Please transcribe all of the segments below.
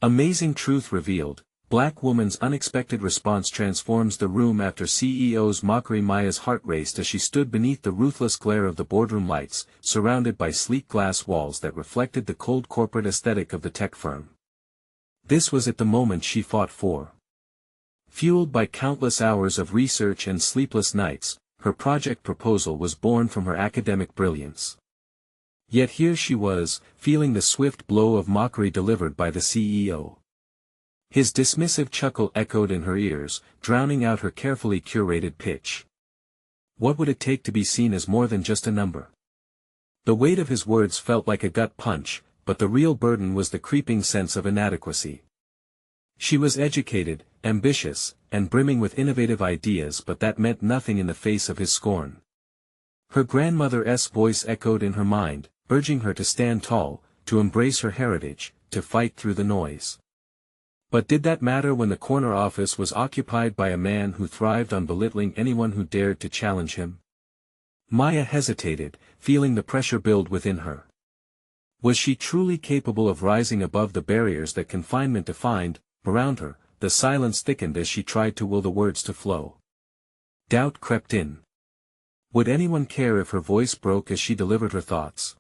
Amazing truth revealed. Black woman's unexpected response transforms the room after CEO's mockery. Maya's heart raced as she stood beneath the ruthless glare of the boardroom lights, surrounded by sleek glass walls that reflected the cold corporate aesthetic of the tech firm. This was at the moment she fought for. Fueled by countless hours of research and sleepless nights, her project proposal was born from her academic brilliance. Yet here she was, feeling the swift blow of mockery delivered by the CEO. His dismissive chuckle echoed in her ears, drowning out her carefully curated pitch. What would it take to be seen as more than just a number? The weight of his words felt like a gut punch, but the real burden was the creeping sense of inadequacy. She was educated, ambitious, and brimming with innovative ideas, but that meant nothing in the face of his scorn. Her grandmother's voice echoed in her mind, urging her to stand tall, to embrace her heritage, to fight through the noise. But did that matter when the corner office was occupied by a man who thrived on belittling anyone who dared to challenge him? Maya hesitated, feeling the pressure build within her. Was she truly capable of rising above the barriers that confinement defined? Around her, the silence thickened as she tried to will the words to flow. Doubt crept in. Would anyone care if her voice broke as she delivered her thoughts?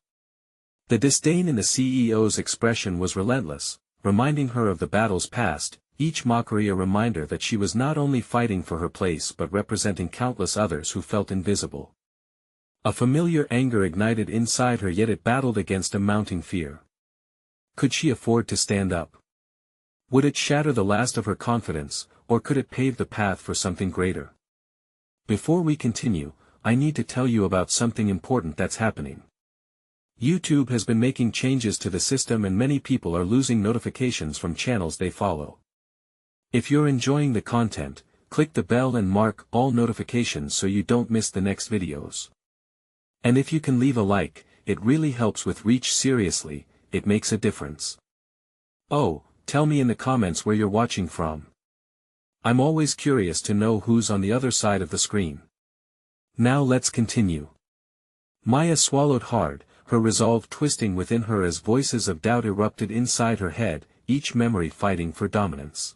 The disdain in the CEO's expression was relentless, reminding her of the battles past, each mockery a reminder that she was not only fighting for her place but representing countless others who felt invisible. A familiar anger ignited inside her, yet it battled against a mounting fear. Could she afford to stand up? Would it shatter the last of her confidence, or could it pave the path for something greater? Before we continue, I need to tell you about something important that's happening. YouTube has been making changes to the system and many people are losing notifications from channels they follow. If you're enjoying the content, click the bell and mark all notifications so you don't miss the next videos. And if you can leave a like, it really helps with reach. Seriously, it makes a difference. Oh, tell me in the comments where you're watching from. I'm always curious to know who's on the other side of the screen. Now let's continue. Maya swallowed hard, her resolve twisting within her as voices of doubt erupted inside her head, each memory fighting for dominance.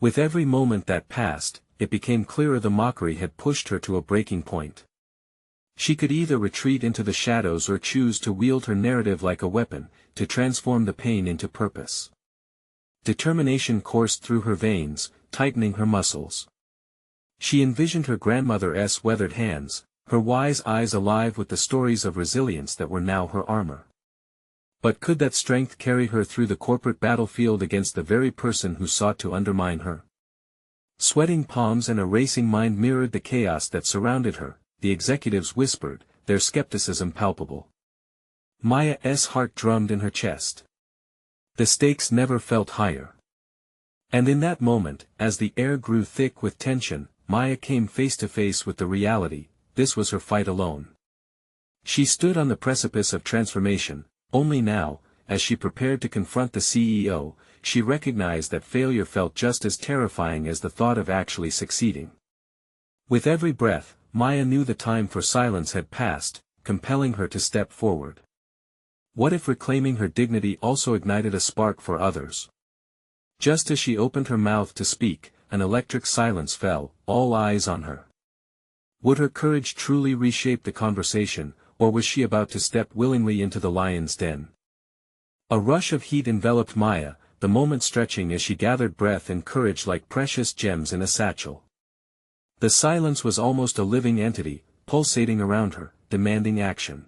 With every moment that passed, it became clearer the mockery had pushed her to a breaking point. She could either retreat into the shadows or choose to wield her narrative like a weapon, to transform the pain into purpose. Determination coursed through her veins, tightening her muscles. She envisioned her grandmother's weathered hands, her wise eyes alive with the stories of resilience that were now her armor. But could that strength carry her through the corporate battlefield against the very person who sought to undermine her? Sweating palms and a racing mind mirrored the chaos that surrounded her. The executives whispered, their skepticism palpable. Maya's heart drummed in her chest. The stakes never felt higher. And in that moment, as the air grew thick with tension, Maya came face to face with the reality. This was her fight alone. She stood on the precipice of transformation, only now, as she prepared to confront the CEO, she recognized that failure felt just as terrifying as the thought of actually succeeding. With every breath, Maya knew the time for silence had passed, compelling her to step forward. What if reclaiming her dignity also ignited a spark for others? Just as she opened her mouth to speak, an electric silence fell, all eyes on her. Would her courage truly reshape the conversation, or was she about to step willingly into the lion's den? A rush of heat enveloped Maya, the moment stretching as she gathered breath and courage like precious gems in a satchel. The silence was almost a living entity, pulsating around her, demanding action.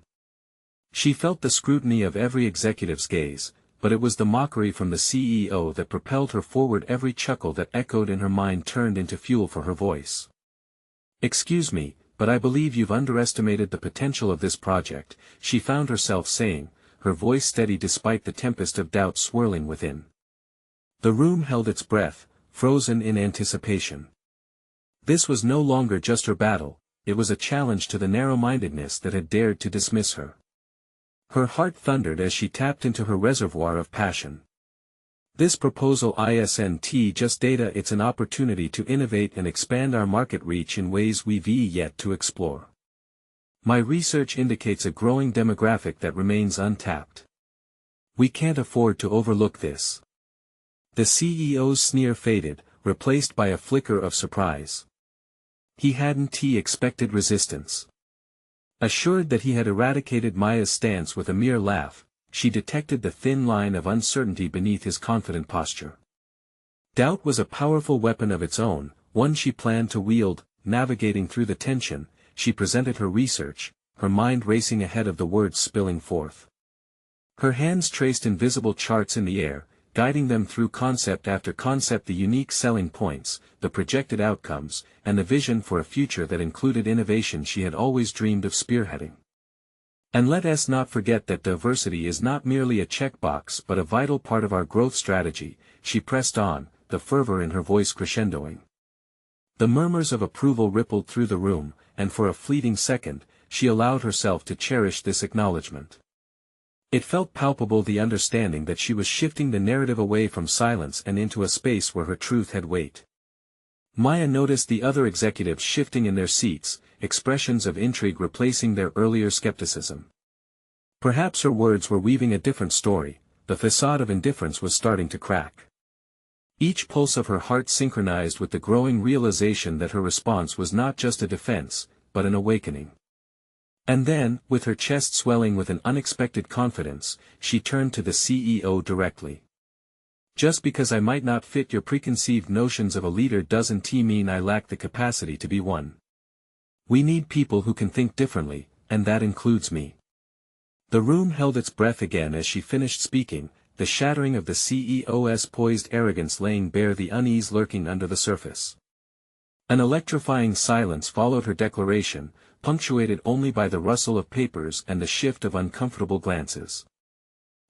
She felt the scrutiny of every executive's gaze, but it was the mockery from the CEO that propelled her forward. Every chuckle that echoed in her mind turned into fuel for her voice. Excuse me, but I believe you've underestimated the potential of this project, she found herself saying, her voice steady despite the tempest of doubt swirling within. The room held its breath, frozen in anticipation. This was no longer just her battle, it was a challenge to the narrow-mindedness that had dared to dismiss her. Her heart thundered as she tapped into her reservoir of passion. This proposal isn't just data, it's an opportunity to innovate and expand our market reach in ways we've yet to explore. My research indicates a growing demographic that remains untapped. We can't afford to overlook this. The CEO's sneer faded, replaced by a flicker of surprise. He hadn't expected resistance. Assured that he had eradicated Maya's stance with a mere laugh, she detected the thin line of uncertainty beneath his confident posture. Doubt was a powerful weapon of its own, one she planned to wield. Navigating through the tension, she presented her research, her mind racing ahead of the words spilling forth. Her hands traced invisible charts in the air, guiding them through concept after concept, the unique selling points, the projected outcomes, and the vision for a future that included innovation she had always dreamed of spearheading. And let us not forget that diversity is not merely a checkbox but a vital part of our growth strategy, she pressed on, the fervor in her voice crescendoing. The murmurs of approval rippled through the room, and for a fleeting second, she allowed herself to cherish this acknowledgement. It felt palpable, the understanding that she was shifting the narrative away from silence and into a space where her truth had weight. Maya noticed the other executives shifting in their seats, expressions of intrigue replacing their earlier skepticism. Perhaps her words were weaving a different story, the facade of indifference was starting to crack. Each pulse of her heart synchronized with the growing realization that her response was not just a defense, but an awakening. And then, with her chest swelling with an unexpected confidence, she turned to the CEO directly. Just because I might not fit your preconceived notions of a leader doesn't mean I lack the capacity to be one. We need people who can think differently, and that includes me. The room held its breath again as she finished speaking, the shattering of the CEO's poised arrogance laying bare the unease lurking under the surface. An electrifying silence followed her declaration, punctuated only by the rustle of papers and the shift of uncomfortable glances.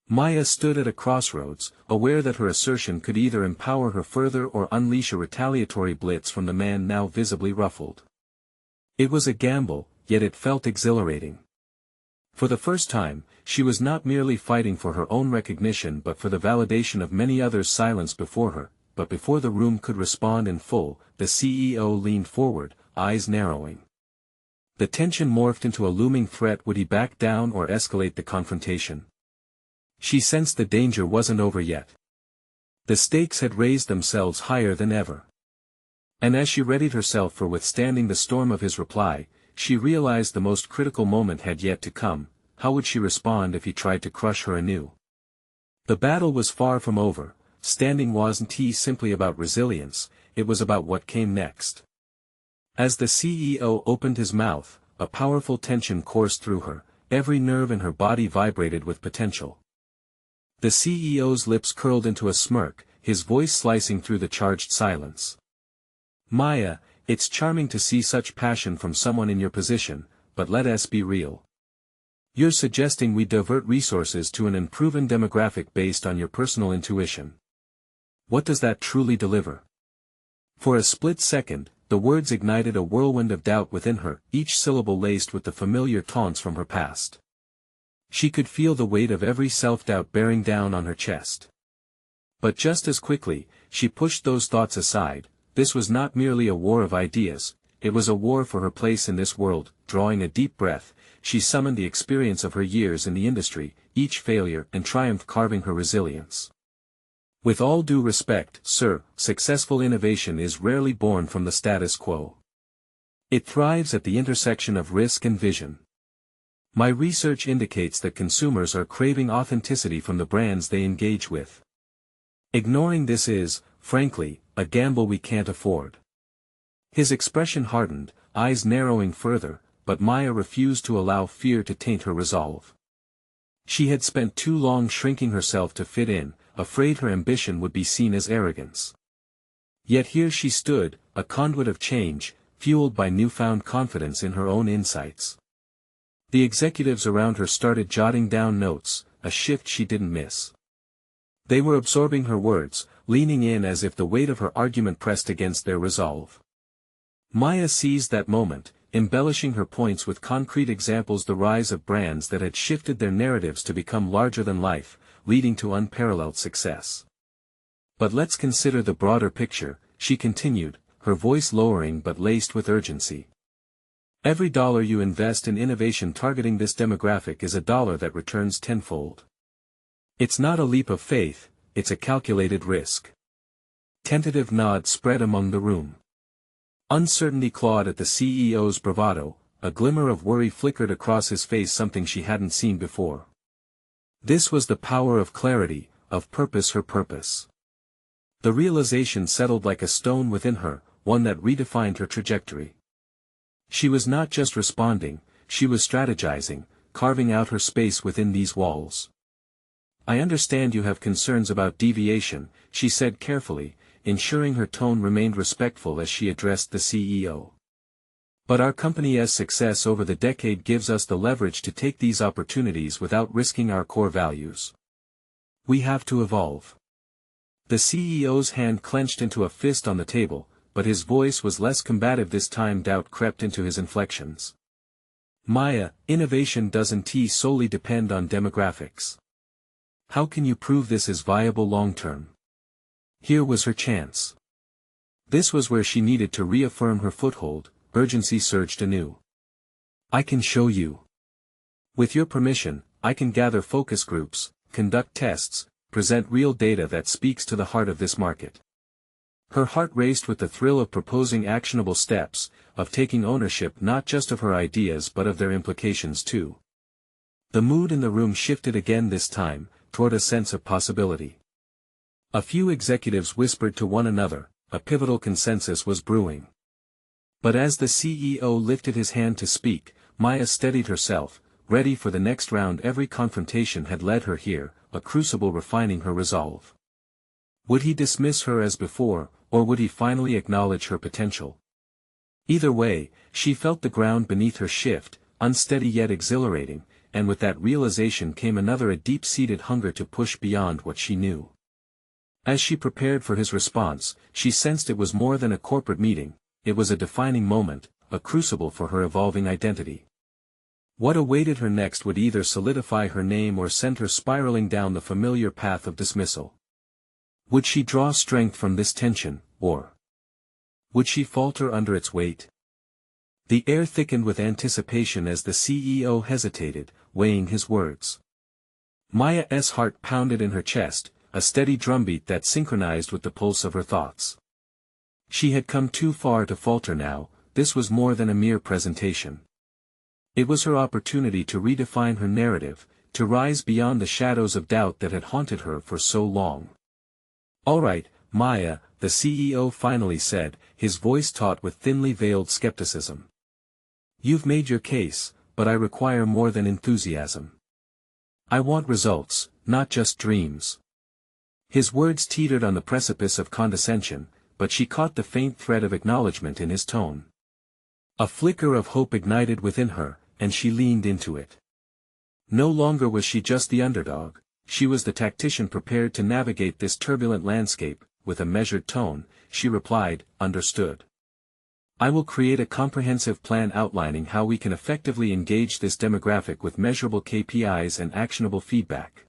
Maya stood at a crossroads, aware that her assertion could either empower her further or unleash a retaliatory blitz from the man now visibly ruffled. It was a gamble, yet it felt exhilarating. For the first time, she was not merely fighting for her own recognition but for the validation of many others silenced before her. But before the room could respond in full, the CEO leaned forward, eyes narrowing. The tension morphed into a looming threat. Would he back down or escalate the confrontation? She sensed the danger wasn't over yet. The stakes had raised themselves higher than ever. And as she readied herself for withstanding the storm of his reply, she realized the most critical moment had yet to come. How would she respond if he tried to crush her anew? The battle was far from over. Standing wasn't simply about resilience, it was about what came next. As the CEO opened his mouth, a powerful tension coursed through her, every nerve in her body vibrated with potential. The CEO's lips curled into a smirk, his voice slicing through the charged silence. Maya, it's charming to see such passion from someone in your position, but let us be real. You're suggesting we divert resources to an unproven demographic based on your personal intuition. What does that truly deliver? For a split second, the words ignited a whirlwind of doubt within her, each syllable laced with the familiar taunts from her past. She could feel the weight of every self-doubt bearing down on her chest. But just as quickly, she pushed those thoughts aside. This was not merely a war of ideas, it was a war for her place in this world. Drawing a deep breath, she summoned the experience of her years in the industry, each failure and triumph carving her resilience. With all due respect, sir, successful innovation is rarely born from the status quo. It thrives at the intersection of risk and vision. My research indicates that consumers are craving authenticity from the brands they engage with. Ignoring this is, frankly, a gamble we can't afford. His expression hardened, eyes narrowing further, but Maya refused to allow fear to taint her resolve. She had spent too long shrinking herself to fit in, afraid her ambition would be seen as arrogance. Yet here she stood, a conduit of change, fueled by newfound confidence in her own insights. The executives around her started jotting down notes, a shift she didn't miss. They were absorbing her words, leaning in as if the weight of her argument pressed against their resolve. Maya seized that moment, embellishing her points with concrete examples, the rise of brands that had shifted their narratives to become larger than life, leading to unparalleled success. But let's consider the broader picture, she continued, her voice lowering but laced with urgency. Every dollar you invest in innovation targeting this demographic is a dollar that returns tenfold. It's not a leap of faith, it's a calculated risk. Tentative nod spread among the room. Uncertainty clawed at the CEO's bravado, a glimmer of worry flickered across his face, something she hadn't seen before. This was the power of clarity, of purpose, her purpose. The realization settled like a stone within her, one that redefined her trajectory. She was not just responding, she was strategizing, carving out her space within these walls. "I understand you have concerns about deviation," she said carefully, ensuring her tone remained respectful as she addressed the CEO. "But our company's success over the decade gives us the leverage to take these opportunities without risking our core values. We have to evolve." The CEO's hand clenched into a fist on the table, but his voice was less combative this time. Doubt crept into his inflections. "Maya, innovation doesn't solely depend on demographics. How can you prove this is viable long-term?" Here was her chance. This was where she needed to reaffirm her foothold. Urgency surged anew. "I can show you. With your permission, I can gather focus groups, conduct tests, present real data that speaks to the heart of this market." Her heart raced with the thrill of proposing actionable steps, of taking ownership not just of her ideas but of their implications too. The mood in the room shifted again, this time, toward a sense of possibility. A few executives whispered to one another, a pivotal consensus was brewing. But as the CEO lifted his hand to speak, Maya steadied herself, ready for the next round. Every confrontation had led her here, a crucible refining her resolve. Would he dismiss her as before, or would he finally acknowledge her potential? Either way, she felt the ground beneath her shift, unsteady yet exhilarating, and with that realization came a deep-seated hunger to push beyond what she knew. As she prepared for his response, she sensed it was more than a corporate meeting, it was a defining moment, a crucible for her evolving identity. What awaited her next would either solidify her name or send her spiraling down the familiar path of dismissal. Would she draw strength from this tension, or would she falter under its weight? The air thickened with anticipation as the CEO hesitated, weighing his words. Maya's heart pounded in her chest, a steady drumbeat that synchronized with the pulse of her thoughts. She had come too far to falter now. This was more than a mere presentation. It was her opportunity to redefine her narrative, to rise beyond the shadows of doubt that had haunted her for so long. "All right, Maya," the CEO finally said, his voice taut with thinly veiled skepticism. "You've made your case, but I require more than enthusiasm. I want results, not just dreams." His words teetered on the precipice of condescension, but she caught the faint thread of acknowledgement in his tone. A flicker of hope ignited within her, and she leaned into it. No longer was she just the underdog, she was the tactician prepared to navigate this turbulent landscape. With a measured tone, she replied, "Understood. I will create a comprehensive plan outlining how we can effectively engage this demographic with measurable KPIs and actionable feedback.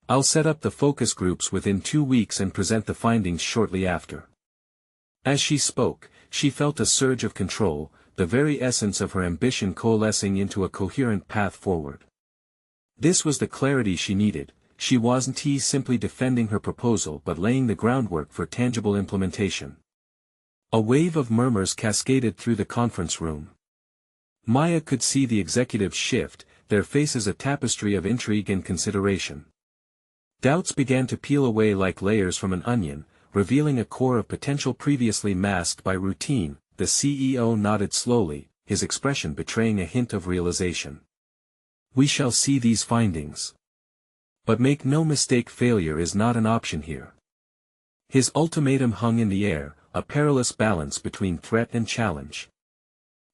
I'll set up the focus groups within 2 weeks and present the findings shortly after." As she spoke, she felt a surge of control, the very essence of her ambition coalescing into a coherent path forward. This was the clarity she needed. She wasn't simply defending her proposal but laying the groundwork for tangible implementation. A wave of murmurs cascaded through the conference room. Maya could see the executives shift, their faces a tapestry of intrigue and consideration. Doubts began to peel away like layers from an onion, revealing a core of potential previously masked by routine. The CEO nodded slowly, his expression betraying a hint of realization. "We shall see these findings. But make no mistake, failure is not an option here." His ultimatum hung in the air, a perilous balance between threat and challenge.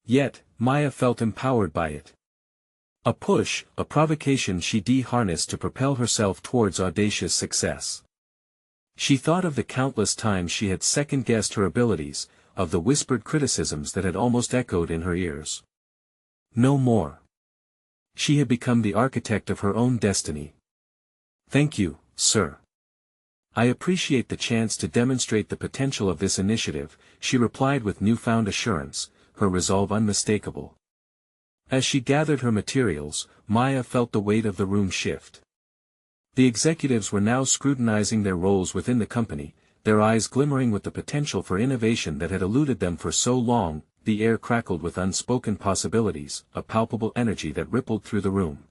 Yet, Maya felt empowered by it. A push, a provocation she harnessed to propel herself towards audacious success. She thought of the countless times she had second-guessed her abilities, of the whispered criticisms that had almost echoed in her ears. No more. She had become the architect of her own destiny. "Thank you, sir. I appreciate the chance to demonstrate the potential of this initiative," she replied with newfound assurance, her resolve unmistakable. As she gathered her materials, Maya felt the weight of the room shift. The executives were now scrutinizing their roles within the company, their eyes glimmering with the potential for innovation that had eluded them for so long. The air crackled with unspoken possibilities, a palpable energy that rippled through the room.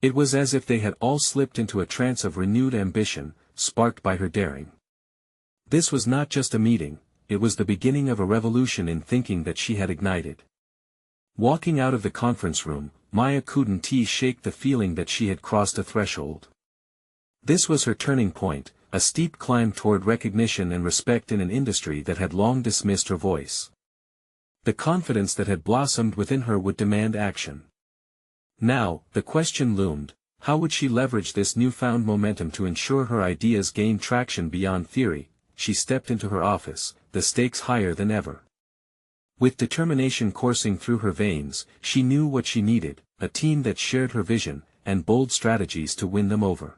It was as if they had all slipped into a trance of renewed ambition, sparked by her daring. This was not just a meeting, it was the beginning of a revolution in thinking that she had ignited. Walking out of the conference room, Maya couldn't shake the feeling that she had crossed a threshold. This was her turning point, a steep climb toward recognition and respect in an industry that had long dismissed her voice. The confidence that had blossomed within her would demand action. Now, the question loomed, how would she leverage this newfound momentum to ensure her ideas gained traction beyond theory? She stepped into her office, the stakes higher than ever. With determination coursing through her veins, she knew what she needed, a team that shared her vision, and bold strategies to win them over.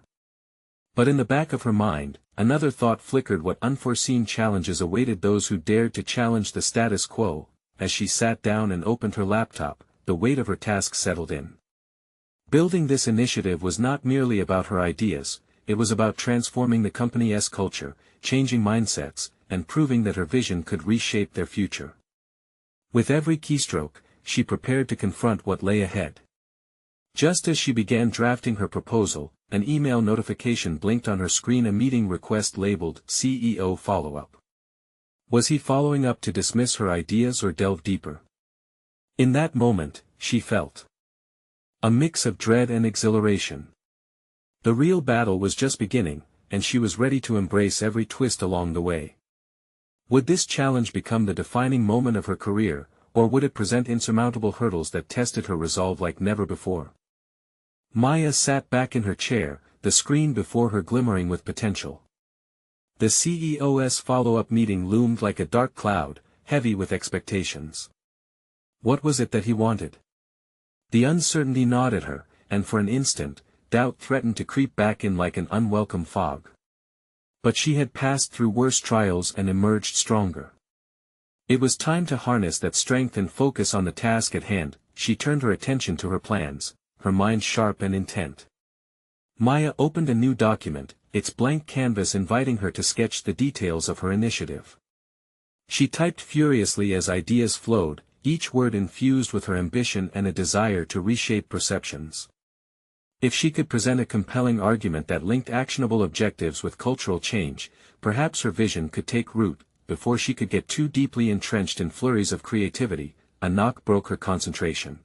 But in the back of her mind, another thought flickered: what unforeseen challenges awaited those who dared to challenge the status quo. As she sat down and opened her laptop, the weight of her task settled in. Building this initiative was not merely about her ideas, it was about transforming the company's culture, changing mindsets, and proving that her vision could reshape their future. With every keystroke, she prepared to confront what lay ahead. Just as she began drafting her proposal, an email notification blinked on her screen, a meeting request labeled CEO follow-up. Was he following up to dismiss her ideas or delve deeper? In that moment, she felt a mix of dread and exhilaration. The real battle was just beginning, and she was ready to embrace every twist along the way. Would this challenge become the defining moment of her career, or would it present insurmountable hurdles that tested her resolve like never before? Maya sat back in her chair, the screen before her glimmering with potential. The CEO's follow-up meeting loomed like a dark cloud, heavy with expectations. What was it that he wanted? The uncertainty gnawed at her, and for an instant, doubt threatened to creep back in like an unwelcome fog. But she had passed through worse trials and emerged stronger. It was time to harness that strength and focus on the task at hand. She turned her attention to her plans, her mind sharp and intent. Maya opened a new document, its blank canvas inviting her to sketch the details of her initiative. She typed furiously as ideas flowed, each word infused with her ambition and a desire to reshape perceptions. If she could present a compelling argument that linked actionable objectives with cultural change, perhaps her vision could take root. Before she could get too deeply entrenched in flurries of creativity, a knock broke her concentration.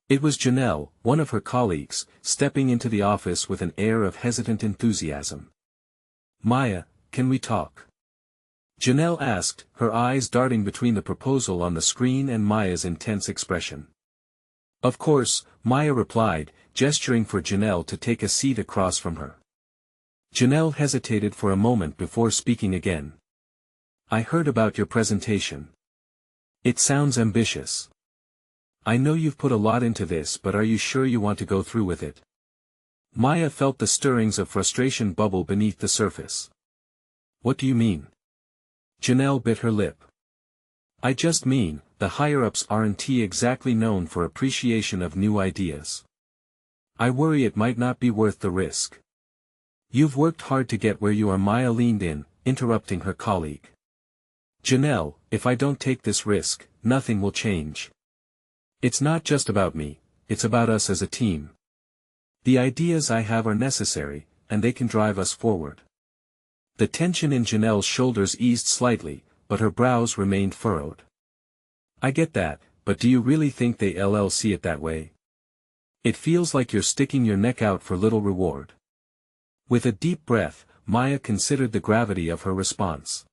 It was Janelle, one of her colleagues, stepping into the office with an air of hesitant enthusiasm. "Maya, can we talk?" Janelle asked, her eyes darting between the proposal on the screen and Maya's intense expression. "Of course," Maya replied, gesturing for Janelle to take a seat across from her. Janelle hesitated for a moment before speaking again. "I heard about your presentation. It sounds ambitious. I know you've put a lot into this, but are you sure you want to go through with it?" Maya felt the stirrings of frustration bubble beneath the surface. "What do you mean?" Janelle bit her lip. "I just mean, the higher-ups aren't exactly known for appreciation of new ideas. I worry it might not be worth the risk." "You've worked hard to get where you are." Maya leaned in, interrupting her colleague. "Janelle, if I don't take this risk, nothing will change. It's not just about me, it's about us as a team. The ideas I have are necessary, and they can drive us forward." The tension in Janelle's shoulders eased slightly, but her brows remained furrowed. "I get that, but do you really think they'll see it that way? It feels like you're sticking your neck out for little reward." With a deep breath, Maya considered the gravity of her response.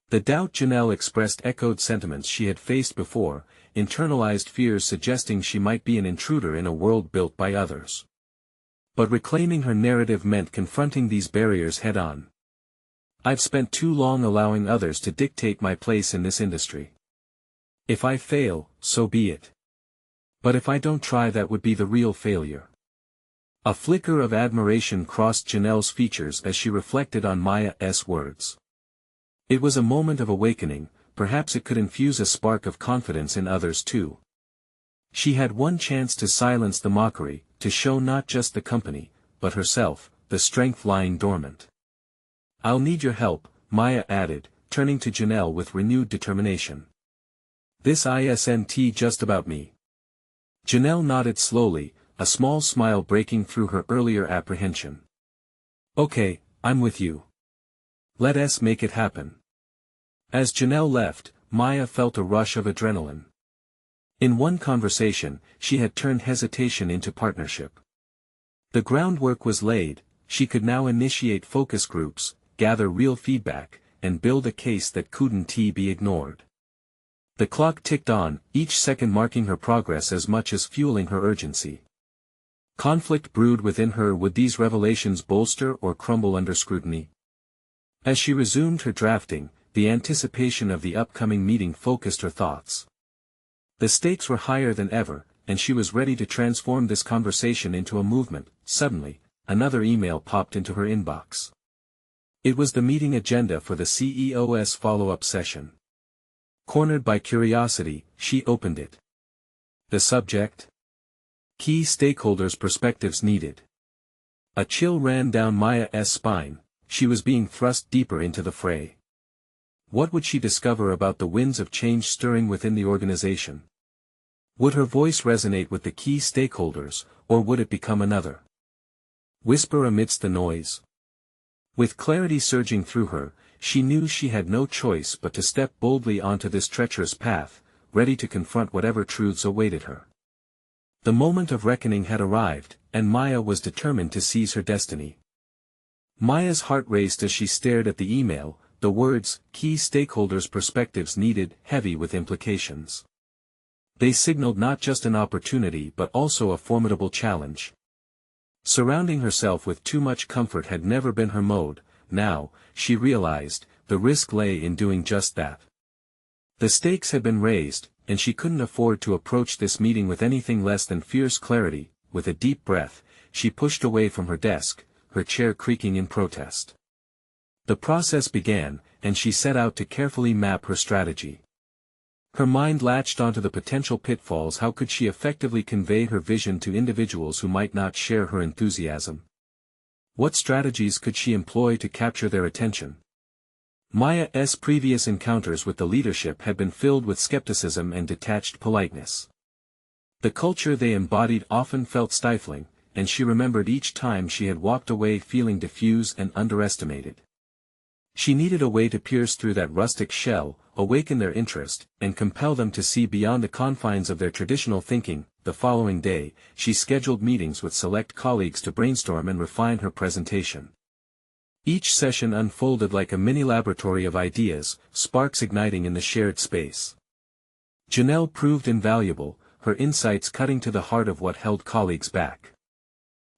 The doubt Janelle expressed echoed sentiments she had faced before, internalized fears suggesting she might be an intruder in a world built by others. But reclaiming her narrative meant confronting these barriers head-on. "I've spent too long allowing others to dictate my place in this industry. If I fail, so be it. But if I don't try, that would be the real failure." A flicker of admiration crossed Janelle's features as she reflected on Maya's words. It was a moment of awakening, perhaps it could infuse a spark of confidence in others too. She had one chance to silence the mockery, to show not just the company, but herself, the strength lying dormant. "I'll need your help," Maya added, turning to Janelle with renewed determination. "This isn't just about me." Janelle nodded slowly, a small smile breaking through her earlier apprehension. "Okay, I'm with you. Let us make it happen." As Janelle left, Maya felt a rush of adrenaline. In one conversation, she had turned hesitation into partnership. The groundwork was laid, she could now initiate focus groups, gather real feedback, and build a case that couldn't be ignored. The clock ticked on, each second marking her progress as much as fueling her urgency. Conflict brewed within her. Would these revelations bolster or crumble under scrutiny? As she resumed her drafting, the anticipation of the upcoming meeting focused her thoughts. The stakes were higher than ever, and she was ready to transform this conversation into a movement. Suddenly, another email popped into her inbox. It was the meeting agenda for the CEO's follow-up session. Cornered by curiosity, she opened it. The subject? Key stakeholders' perspectives needed. A chill ran down Maya's spine. She was being thrust deeper into the fray. What would she discover about the winds of change stirring within the organization? Would her voice resonate with the key stakeholders, or would it become another whisper amidst the noise? With clarity surging through her, she knew she had no choice but to step boldly onto this treacherous path, ready to confront whatever truths awaited her. The moment of reckoning had arrived, and Maya was determined to seize her destiny. Maya's heart raced as she stared at the email, the words, "key stakeholders' perspectives needed," heavy with implications. They signaled not just an opportunity but also a formidable challenge. Surrounding herself with too much comfort had never been her mode. Now, she realized, the risk lay in doing just that. The stakes had been raised, and she couldn't afford to approach this meeting with anything less than fierce clarity. With a deep breath, she pushed away from her desk, her chair creaking in protest. The process began, and she set out to carefully map her strategy. Her mind latched onto the potential pitfalls. How could she effectively convey her vision to individuals who might not share her enthusiasm? What strategies could she employ to capture their attention? Maya's previous encounters with the leadership had been filled with skepticism and detached politeness. The culture they embodied often felt stifling, and she remembered each time she had walked away feeling diffuse and underestimated. She needed a way to pierce through that rustic shell, awaken their interest, and compel them to see beyond the confines of their traditional thinking. The following day, she scheduled meetings with select colleagues to brainstorm and refine her presentation. Each session unfolded like a mini laboratory of ideas, sparks igniting in the shared space. Janelle proved invaluable, her insights cutting to the heart of what held colleagues back.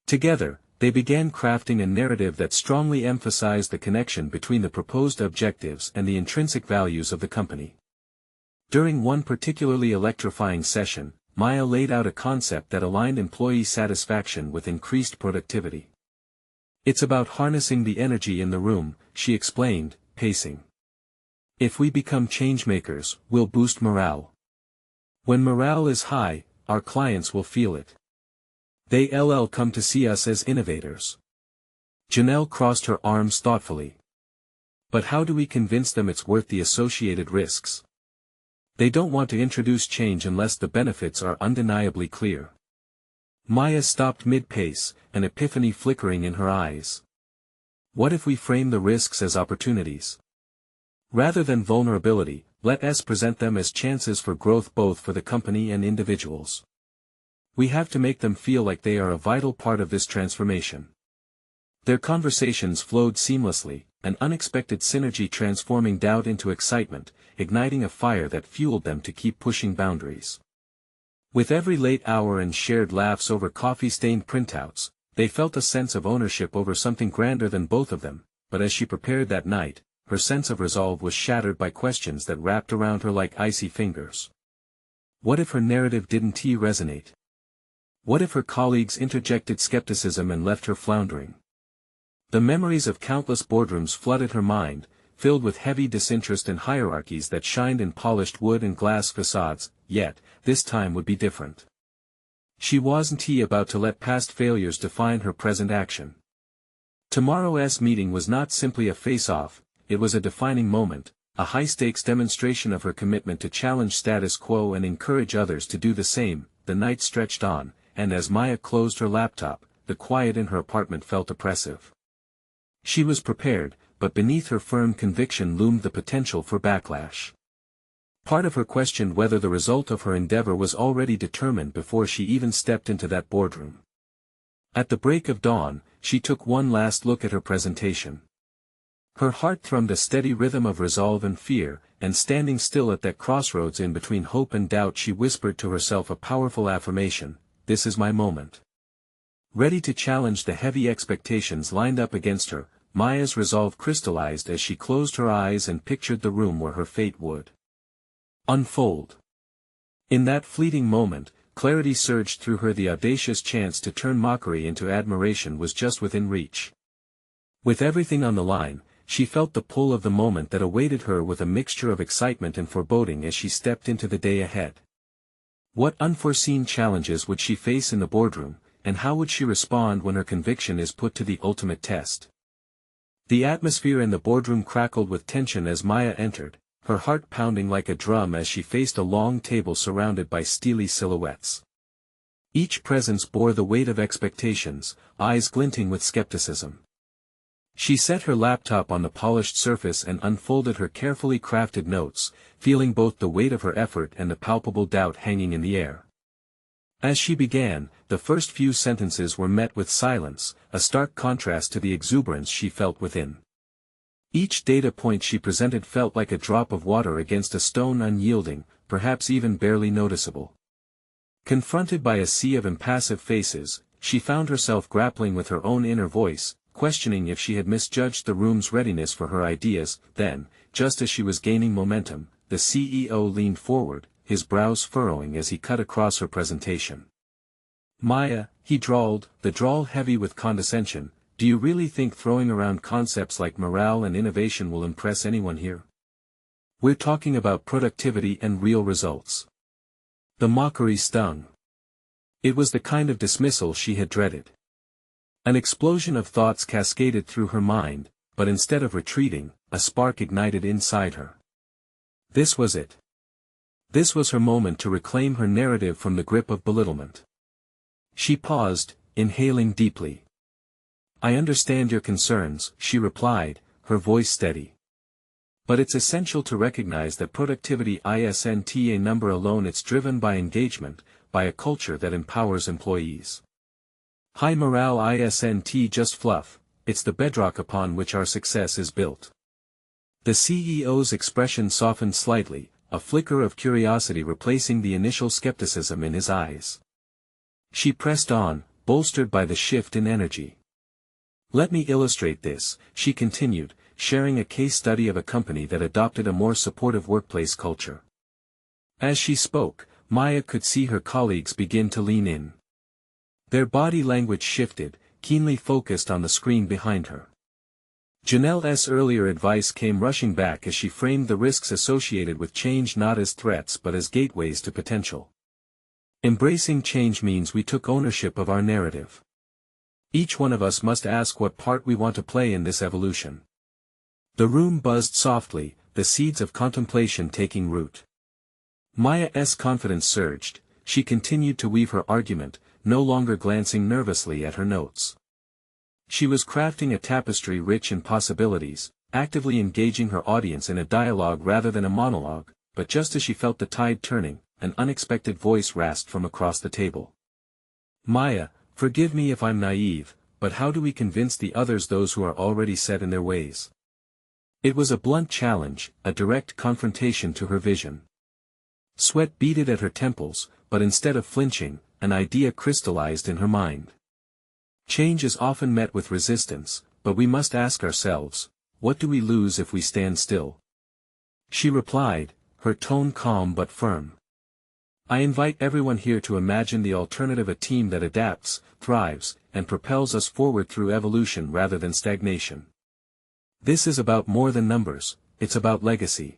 Together, they began crafting a narrative that strongly emphasized the connection between the proposed objectives and the intrinsic values of the company. During one particularly electrifying session, Maya laid out a concept that aligned employee satisfaction with increased productivity. "It's about harnessing the energy in the room," she explained, pacing. "If we become changemakers, we'll boost morale. When morale is high, our clients will feel it. They'll come to see us as innovators." Janelle crossed her arms thoughtfully. "But how do we convince them it's worth the associated risks? They don't want to introduce change unless the benefits are undeniably clear." Maya stopped mid-pace, an epiphany flickering in her eyes. "What if we frame the risks as opportunities? Rather than vulnerability, let us present them as chances for growth both for the company and individuals. We have to make them feel like they are a vital part of this transformation." Their conversations flowed seamlessly, an unexpected synergy transforming doubt into excitement, igniting a fire that fueled them to keep pushing boundaries. With every late hour and shared laughs over coffee-stained printouts, they felt a sense of ownership over something grander than both of them. But as she prepared that night, her sense of resolve was shattered by questions that wrapped around her like icy fingers. What if her narrative didn't resonate? What if her colleagues interjected skepticism and left her floundering? The memories of countless boardrooms flooded her mind, filled with heavy disinterest and hierarchies that shined in polished wood and glass facades. Yet, this time would be different. She wasn't about to let past failures define her present action. Tomorrow's meeting was not simply a face-off, it was a defining moment, a high-stakes demonstration of her commitment to challenge status quo and encourage others to do the same. The night stretched on, and as Maya closed her laptop, the quiet in her apartment felt oppressive. She was prepared, but beneath her firm conviction loomed the potential for backlash. Part of her questioned whether the result of her endeavor was already determined before she even stepped into that boardroom. At the break of dawn, she took one last look at her presentation. Her heart thrummed a steady rhythm of resolve and fear, and standing still at that crossroads in between hope and doubt she whispered to herself a powerful affirmation: "This is my moment." Ready to challenge the heavy expectations lined up against her, Maya's resolve crystallized as she closed her eyes and pictured the room where her fate would unfold. In that fleeting moment, clarity surged through her. The audacious chance to turn mockery into admiration was just within reach. With everything on the line, she felt the pull of the moment that awaited her with a mixture of excitement and foreboding as she stepped into the day ahead. What unforeseen challenges would she face in the boardroom, and how would she respond when her conviction is put to the ultimate test? The atmosphere in the boardroom crackled with tension as Maya entered, her heart pounding like a drum as she faced a long table surrounded by steely silhouettes. Each presence bore the weight of expectations, eyes glinting with skepticism. She set her laptop on the polished surface and unfolded her carefully crafted notes, feeling both the weight of her effort and the palpable doubt hanging in the air. As she began, the first few sentences were met with silence, a stark contrast to the exuberance she felt within. Each data point she presented felt like a drop of water against a stone, unyielding, perhaps even barely noticeable. Confronted by a sea of impassive faces, she found herself grappling with her own inner voice, questioning if she had misjudged the room's readiness for her ideas. Then, just as she was gaining momentum, the CEO leaned forward, his brows furrowing as he cut across her presentation. "Maya," he drawled, the drawl heavy with condescension, "do you really think throwing around concepts like morale and innovation will impress anyone here? We're talking about productivity and real results." The mockery stung. It was the kind of dismissal she had dreaded. An explosion of thoughts cascaded through her mind, but instead of retreating, a spark ignited inside her. This was it. This was her moment to reclaim her narrative from the grip of belittlement. She paused, inhaling deeply. "I understand your concerns," she replied, her voice steady. "But it's essential to recognize that productivity isn't a number alone. It's driven by engagement, by a culture that empowers employees. High morale isn't just fluff, it's the bedrock upon which our success is built." The CEO's expression softened slightly, a flicker of curiosity replacing the initial skepticism in his eyes. She pressed on, bolstered by the shift in energy. "Let me illustrate this," she continued, sharing a case study of a company that adopted a more supportive workplace culture. As she spoke, Maya could see her colleagues begin to lean in. Their body language shifted, keenly focused on the screen behind her. Janelle's earlier advice came rushing back as she framed the risks associated with change not as threats but as gateways to potential. "Embracing change means we took ownership of our narrative. Each one of us must ask what part we want to play in this evolution." The room buzzed softly, the seeds of contemplation taking root. Maya's confidence surged. She continued to weave her argument, no longer glancing nervously at her notes. She was crafting a tapestry rich in possibilities, actively engaging her audience in a dialogue rather than a monologue, but just as she felt the tide turning, an unexpected voice rasped from across the table. "Maya, forgive me if I'm naive, but how do we convince the others, those who are already set in their ways?" It was a blunt challenge, a direct confrontation to her vision. Sweat beaded at her temples, but instead of flinching, an idea crystallized in her mind. Change is often met with resistance, but we must ask ourselves, what do we lose if we stand still? She replied, her tone calm but firm. "I invite everyone here to imagine the alternative, a team that adapts, thrives, and propels us forward through evolution rather than stagnation. This is about more than numbers, it's about legacy."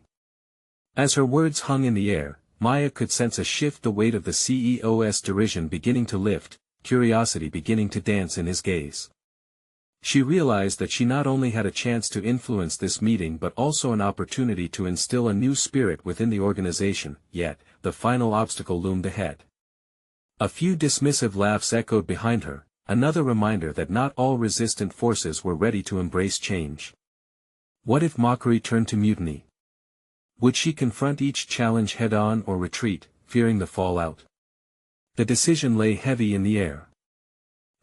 As her words hung in the air, Maya could sense a shift, the weight of the CEO's derision beginning to lift, curiosity beginning to dance in his gaze. She realized that she not only had a chance to influence this meeting but also an opportunity to instill a new spirit within the organization, yet, the final obstacle loomed ahead. A few dismissive laughs echoed behind her, another reminder that not all resistant forces were ready to embrace change. What if Mockery turned to mutiny? Would she confront each challenge head-on or retreat, fearing the fallout? The decision lay heavy in the air.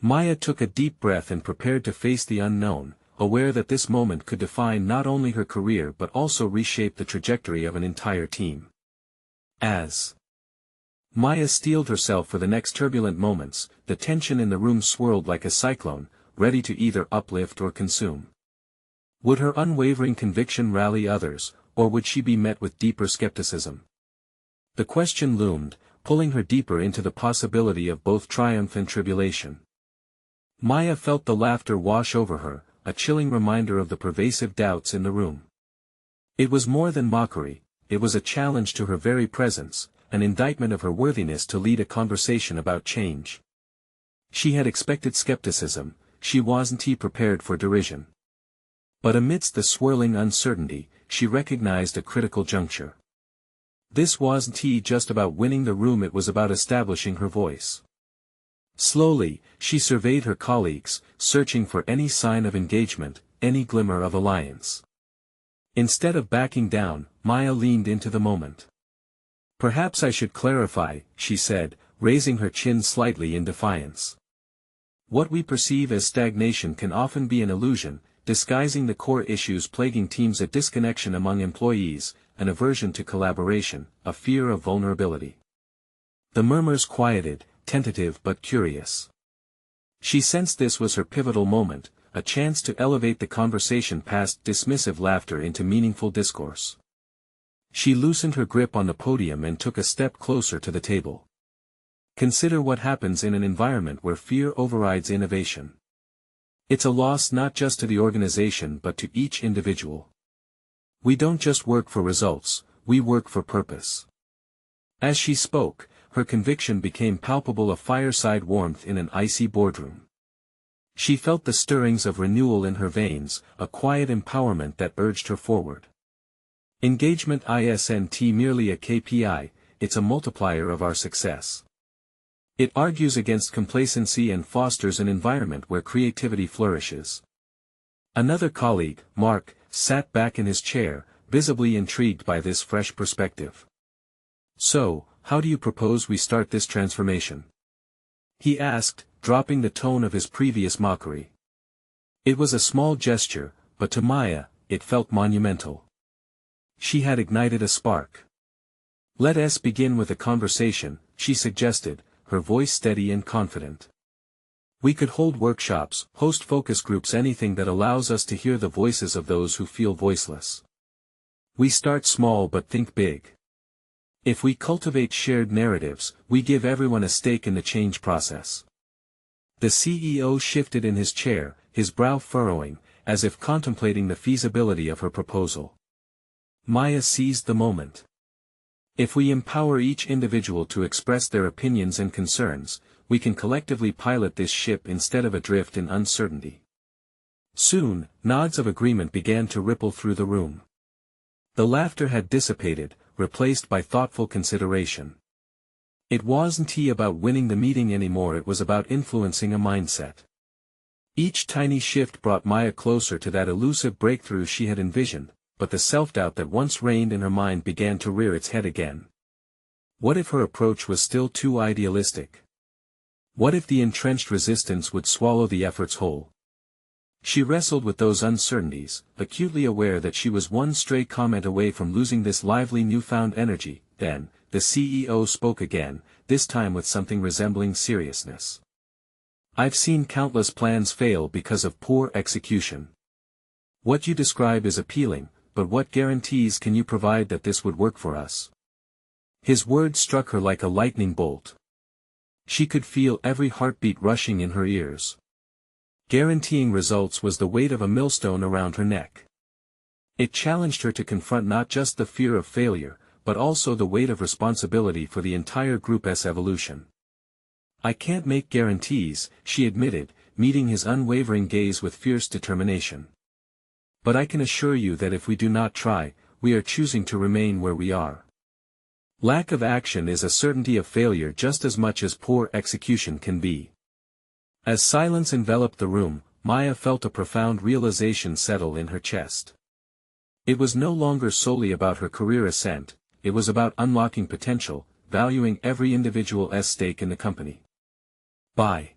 Maya took a deep breath and prepared to face the unknown, aware that this moment could define not only her career but also reshape the trajectory of an entire team. As Maya steeled herself for the next turbulent moments, the tension in the room swirled like a cyclone, ready to either uplift or consume. Would her unwavering conviction rally others, or would she be met with deeper skepticism? The question loomed, pulling her deeper into the possibility of both triumph and tribulation. Maya felt the laughter wash over her, a chilling reminder of the pervasive doubts in the room. It was more than mockery, it was a challenge to her very presence, an indictment of her worthiness to lead a conversation about change. She had expected skepticism, she wasn't prepared for derision. But amidst the swirling uncertainty, she recognized a critical juncture. This wasn't just about winning the room, it was about establishing her voice. Slowly, she surveyed her colleagues, searching for any sign of engagement, any glimmer of alliance. Instead of backing down, Maya leaned into the moment. "Perhaps I should clarify," she said, raising her chin slightly in defiance. "What we perceive as stagnation can often be an illusion, disguising the core issues plaguing teams: a disconnection among employees, an aversion to collaboration, a fear of vulnerability." The murmurs quieted, tentative but curious. She sensed this was her pivotal moment, a chance to elevate the conversation past dismissive laughter into meaningful discourse. She loosened her grip on the podium and took a step closer to the table. Consider what happens in an environment where fear overrides innovation. It's a loss not just to the organization but to each individual. We don't just work for results, we work for purpose. As she spoke, her conviction became palpable, a fireside warmth in an icy boardroom. She felt the stirrings of renewal in her veins, a quiet empowerment that urged her forward. Engagement isn't merely a KPI, it's a multiplier of our success. It argues against complacency and fosters an environment where creativity flourishes. Another colleague, Mark, sat back in his chair, visibly intrigued by this fresh perspective. "So, how do you propose we start this transformation?" he asked, dropping the tone of his previous mockery. It was a small gesture, but to Maya, it felt monumental. She had ignited a spark. "Let us begin with a conversation," she suggested, her voice steady and confident. "We could hold workshops, host focus groups, anything that allows us to hear the voices of those who feel voiceless. We start small but think big. If we cultivate shared narratives, we give everyone a stake in the change process." The CEO shifted in his chair, his brow furrowing, as if contemplating the feasibility of her proposal. Maya seized the moment. "If we empower each individual to express their opinions and concerns, we can collectively pilot this ship instead of adrift in uncertainty." Soon, nods of agreement began to ripple through the room. The laughter had dissipated, replaced by thoughtful consideration. It wasn't about winning the meeting anymore, it was about influencing a mindset. Each tiny shift brought Maya closer to that elusive breakthrough she had envisioned, but the self-doubt that once reigned in her mind began to rear its head again. What if her approach was still too idealistic? What if the entrenched resistance would swallow the efforts whole? She wrestled with those uncertainties, acutely aware that she was one stray comment away from losing this lively newfound energy. Then, the CEO spoke again, this time with something resembling seriousness. "I've seen countless plans fail because of poor execution. What you describe is appealing, but what guarantees can you provide that this would work for us?" His words struck her like a lightning bolt. She could feel every heartbeat rushing in her ears. Guaranteeing results was the weight of a millstone around her neck. It challenged her to confront not just the fear of failure, but also the weight of responsibility for the entire group's evolution. "I can't make guarantees," she admitted, meeting his unwavering gaze with fierce determination. "But I can assure you that if we do not try, we are choosing to remain where we are." Lack of action is a certainty of failure just as much as poor execution can be. As silence enveloped the room, Maya felt a profound realization settle in her chest. It was no longer solely about her career ascent, it was about unlocking potential, valuing every individual's stake in the company. By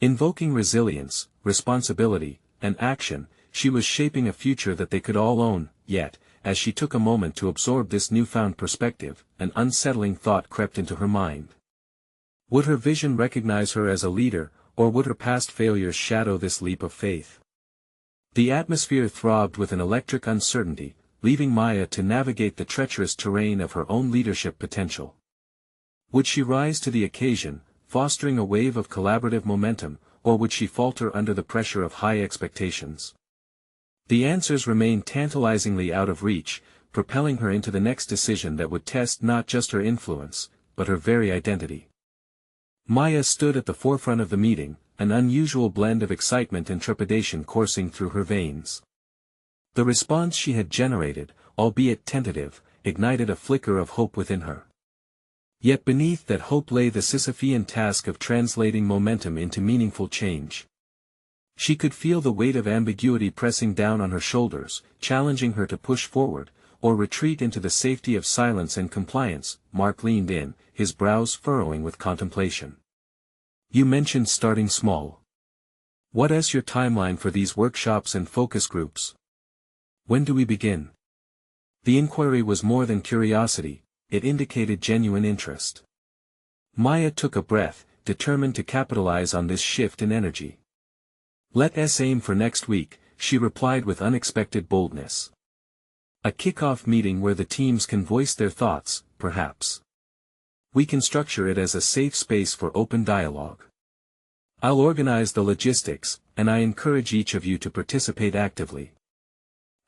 invoking resilience, responsibility, and action, she was shaping a future that they could all own. Yet, as she took a moment to absorb this newfound perspective, an unsettling thought crept into her mind. Would her vision recognize her as a leader, or would her past failures shadow this leap of faith? The atmosphere throbbed with an electric uncertainty, leaving Maya to navigate the treacherous terrain of her own leadership potential. Would she rise to the occasion, fostering a wave of collaborative momentum, or would she falter under the pressure of high expectations? The answers remained tantalizingly out of reach, propelling her into the next decision that would test not just her influence, but her very identity. Maya stood at the forefront of the meeting, an unusual blend of excitement and trepidation coursing through her veins. The response she had generated, albeit tentative, ignited a flicker of hope within her. Yet beneath that hope lay the Sisyphean task of translating momentum into meaningful change. She could feel the weight of ambiguity pressing down on her shoulders, challenging her to push forward, or retreat into the safety of silence and compliance. Mark leaned in, his brows furrowing with contemplation. "You mentioned starting small. What is your timeline for these workshops and focus groups? When do we begin?" The inquiry was more than curiosity, it indicated genuine interest. Maya took a breath, determined to capitalize on this shift in energy. "Let's aim for next week," she replied with unexpected boldness. "A kick-off meeting where the teams can voice their thoughts, perhaps. We can structure it as a safe space for open dialogue. I'll organize the logistics, and I encourage each of you to participate actively."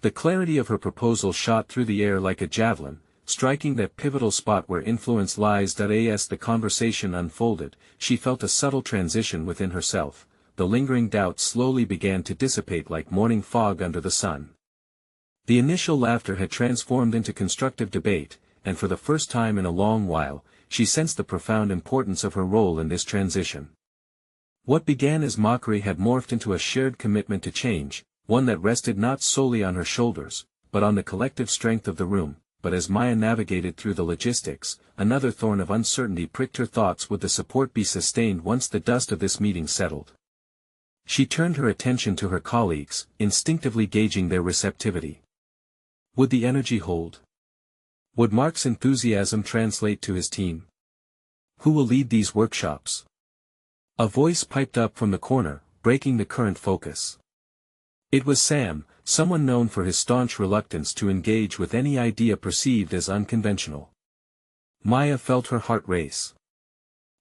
The clarity of her proposal shot through the air like a javelin, striking that pivotal spot where influence lies. As the conversation unfolded, she felt a subtle transition within herself. The lingering doubts slowly began to dissipate like morning fog under the sun. The initial laughter had transformed into constructive debate, and for the first time in a long while, she sensed the profound importance of her role in this transition. What began as mockery had morphed into a shared commitment to change, one that rested not solely on her shoulders, but on the collective strength of the room. But as Maya navigated through the logistics, another thorn of uncertainty pricked her thoughts. Would the support be sustained once the dust of this meeting settled? She turned her attention to her colleagues, instinctively gauging their receptivity. Would the energy hold? Would Mark's enthusiasm translate to his team? Who will lead these workshops? A voice piped up from the corner, breaking the current focus. It was Sam, someone known for his staunch reluctance to engage with any idea perceived as unconventional. Maya felt her heart race.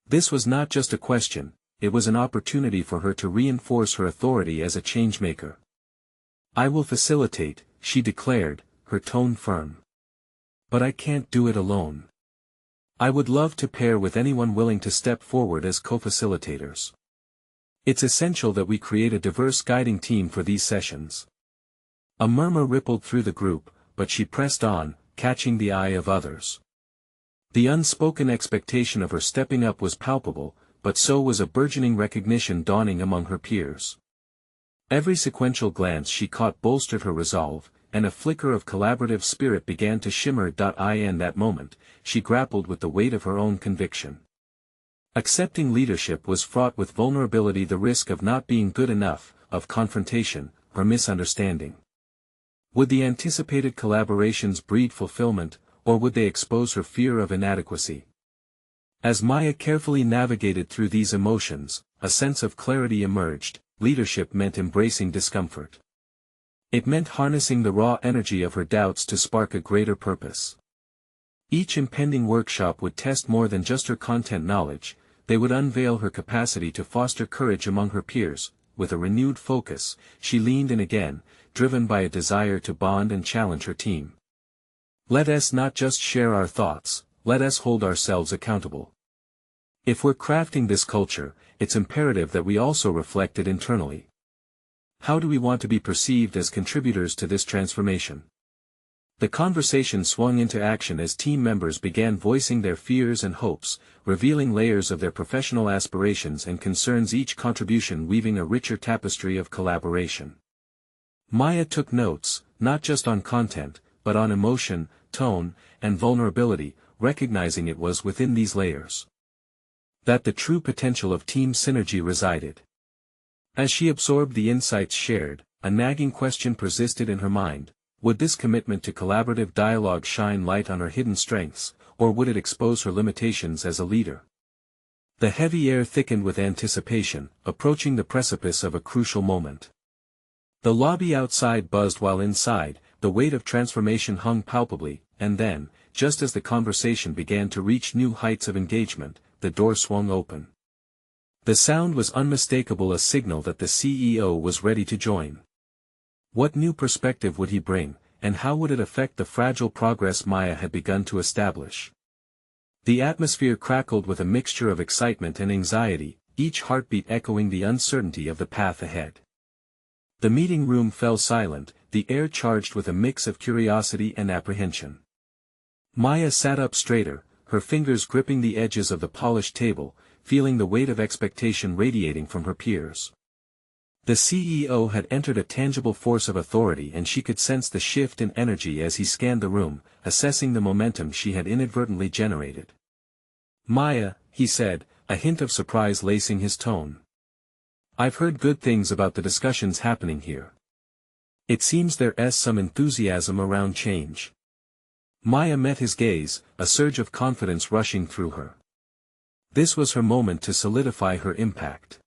This was not just a question, it was an opportunity for her to reinforce her authority as a changemaker. "I will facilitate," she declared, her tone firm. "But I can't do it alone. I would love to pair with anyone willing to step forward as co-facilitators. It's essential that we create a diverse guiding team for these sessions." A murmur rippled through the group, but she pressed on, catching the eye of others. The unspoken expectation of her stepping up was palpable, but so was a burgeoning recognition dawning among her peers. Every sequential glance she caught bolstered her resolve, and a flicker of collaborative spirit began to shimmer. In that moment, she grappled with the weight of her own conviction. Accepting leadership was fraught with vulnerability, the risk of not being good enough, of confrontation, or misunderstanding. Would the anticipated collaborations breed fulfillment, or would they expose her fear of inadequacy? As Maya carefully navigated through these emotions, a sense of clarity emerged. Leadership meant embracing discomfort. It meant harnessing the raw energy of her doubts to spark a greater purpose. Each impending workshop would test more than just her content knowledge, they would unveil her capacity to foster courage among her peers. With a renewed focus, she leaned in again, driven by a desire to bond and challenge her team. Let us not just share our thoughts, let us hold ourselves accountable. If we're crafting this culture, it's imperative that we also reflect it internally. How do we want to be perceived as contributors to this transformation? The conversation swung into action as team members began voicing their fears and hopes, revealing layers of their professional aspirations and concerns, each contribution weaving a richer tapestry of collaboration. Maya took notes, not just on content, but on emotion, tone, and vulnerability, recognizing it was within these layers that the true potential of team synergy resided. As she absorbed the insights shared, a nagging question persisted in her mind: would this commitment to collaborative dialogue shine light on her hidden strengths, or would it expose her limitations as a leader? The heavy air thickened with anticipation, approaching the precipice of a crucial moment. The lobby outside buzzed while inside, the weight of transformation hung palpably, and then, just as the conversation began to reach new heights of engagement, the door swung open. The sound was unmistakable, a signal that the CEO was ready to join. What new perspective would he bring, and how would it affect the fragile progress Maya had begun to establish? The atmosphere crackled with a mixture of excitement and anxiety, each heartbeat echoing the uncertainty of the path ahead. The meeting room fell silent, the air charged with a mix of curiosity and apprehension. Maya sat up straighter, her fingers gripping the edges of the polished table, feeling the weight of expectation radiating from her peers. The CEO had entered a tangible force of authority, and she could sense the shift in energy as he scanned the room, assessing the momentum she had inadvertently generated. "Maya," he said, a hint of surprise lacing his tone. "I've heard good things about the discussions happening here. It seems there's some enthusiasm around change." Maya met his gaze, a surge of confidence rushing through her. This was her moment to solidify her impact.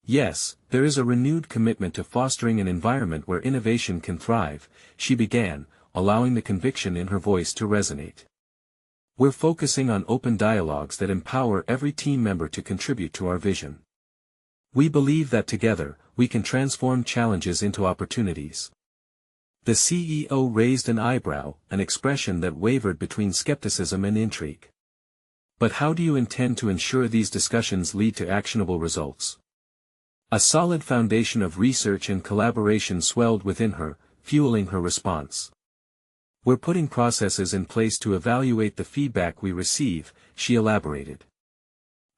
"Yes, there is a renewed commitment to fostering an environment where innovation can thrive," she began, allowing the conviction in her voice to resonate. "We're focusing on open dialogues that empower every team member to contribute to our vision. We believe that together, we can transform challenges into opportunities." The CEO raised an eyebrow, an expression that wavered between skepticism and intrigue. "But how do you intend to ensure these discussions lead to actionable results?" A solid foundation of research and collaboration swelled within her, fueling her response. "We're putting processes in place to evaluate the feedback we receive," she elaborated.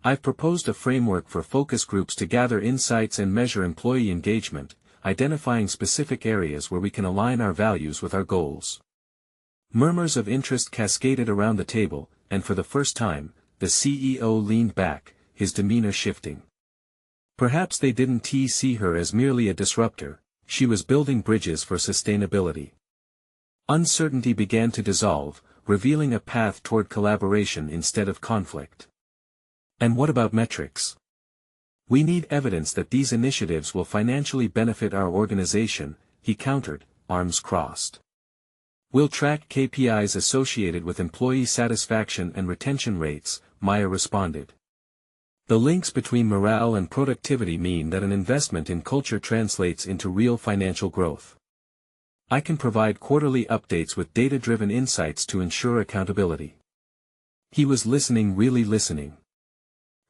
"I've proposed a framework for focus groups to gather insights and measure employee engagement, identifying specific areas where we can align our values with our goals." Murmurs of interest cascaded around the table, and for the first time, the CEO leaned back, his demeanor shifting. Perhaps they didn't see her as merely a disruptor, she was building bridges for sustainability. Uncertainty began to dissolve, revealing a path toward collaboration instead of conflict. "And what about metrics? We need evidence that these initiatives will financially benefit our organization," he countered, arms crossed. "We'll track KPIs associated with employee satisfaction and retention rates," Maya responded. "The links between morale and productivity mean that an investment in culture translates into real financial growth. I can provide quarterly updates with data-driven insights to ensure accountability." He was listening, really listening.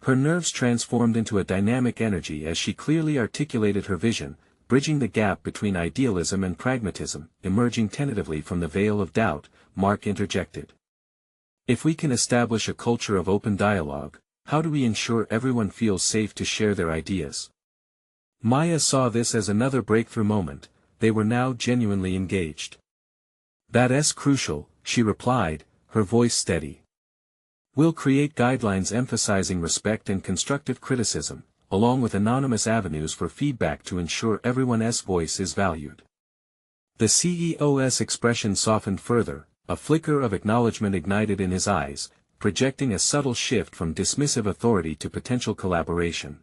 Her nerves transformed into a dynamic energy as she clearly articulated her vision, bridging the gap between idealism and pragmatism. Emerging tentatively from the veil of doubt, Mark interjected. "If we can establish a culture of open dialogue, how do we ensure everyone feels safe to share their ideas?" Maya saw this as another breakthrough moment. They were now genuinely engaged. "That's crucial," she replied, her voice steady. "We'll create guidelines emphasizing respect and constructive criticism, along with anonymous avenues for feedback to ensure everyone's voice is valued." The CEO's expression softened further, a flicker of acknowledgement ignited in his eyes, projecting a subtle shift from dismissive authority to potential collaboration.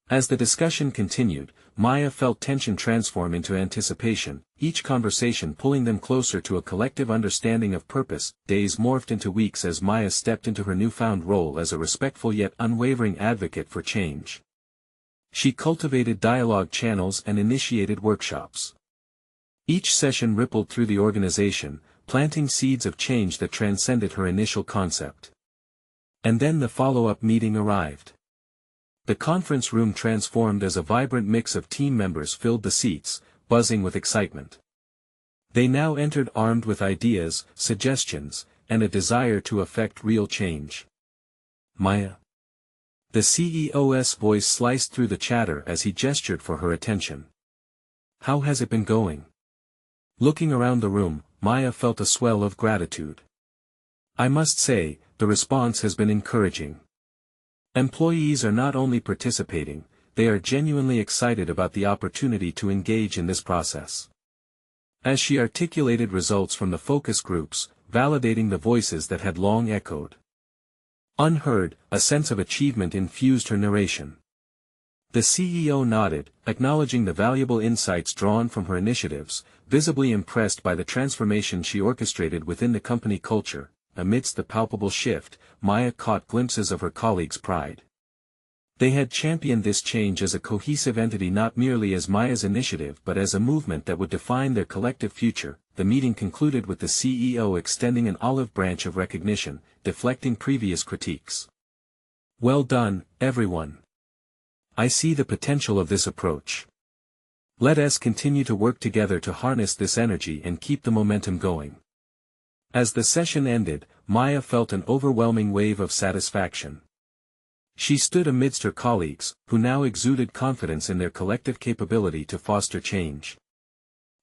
As the discussion continued, Maya felt tension transform into anticipation, each conversation pulling them closer to a collective understanding of purpose. Days morphed into weeks as Maya stepped into her newfound role as a respectful yet unwavering advocate for change. She cultivated dialogue channels and initiated workshops. Each session rippled through the organization, planting seeds of change that transcended her initial concept. And then the follow-up meeting arrived. The conference room transformed as a vibrant mix of team members filled the seats, buzzing with excitement. They now entered armed with ideas, suggestions, and a desire to effect real change. Maya. The CEO's voice sliced through the chatter as he gestured for her attention. How has it been going? Looking around the room, Maya felt a swell of gratitude. I must say, the response has been encouraging. Employees are not only participating, they are genuinely excited about the opportunity to engage in this process. As she articulated results from the focus groups, validating the voices that had long echoed. Unheard, a sense of achievement infused her narration. The CEO nodded, acknowledging the valuable insights drawn from her initiatives, visibly impressed by the transformation she orchestrated within the company culture. Amidst the palpable shift, Maya caught glimpses of her colleagues' pride. They had championed this change as a cohesive entity, not merely as Maya's initiative but as a movement that would define their collective future. The meeting concluded with the CEO extending an olive branch of recognition, deflecting previous critiques. Well done, everyone. I see the potential of this approach. Let us continue to work together to harness this energy and keep the momentum going. As the session ended, Maya felt an overwhelming wave of satisfaction. She stood amidst her colleagues, who now exuded confidence in their collective capability to foster change.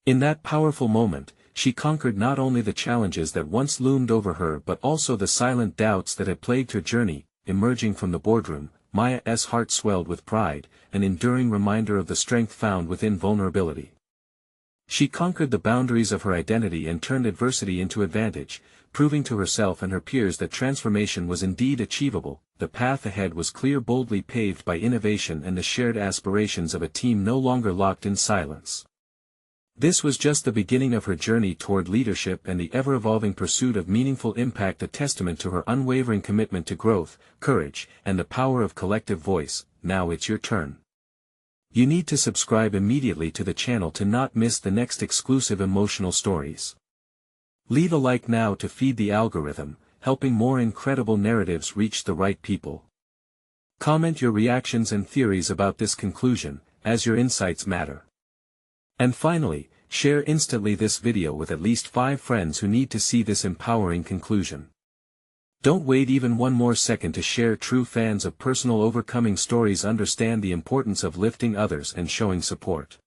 In that powerful moment, she conquered not only the challenges that once loomed over her but also the silent doubts that had plagued her journey. Emerging from the boardroom, Maya's heart swelled with pride, an enduring reminder of the strength found within vulnerability. She conquered the boundaries of her identity and turned adversity into advantage, proving to herself and her peers that transformation was indeed achievable. The path ahead was clear, boldly paved by innovation and the shared aspirations of a team no longer locked in silence. This was just the beginning of her journey toward leadership and the ever-evolving pursuit of meaningful impact, a testament to her unwavering commitment to growth, courage, and the power of collective voice. Now it's your turn. You need to subscribe immediately to the channel to not miss the next exclusive emotional stories. Leave a like now to feed the algorithm, helping more incredible narratives reach the right people. Comment your reactions and theories about this conclusion, as your insights matter. And finally, share instantly this video with at least 5 friends who need to see this empowering conclusion. Don't wait even one more second to share. True fans of personal overcoming stories understand the importance of lifting others and showing support.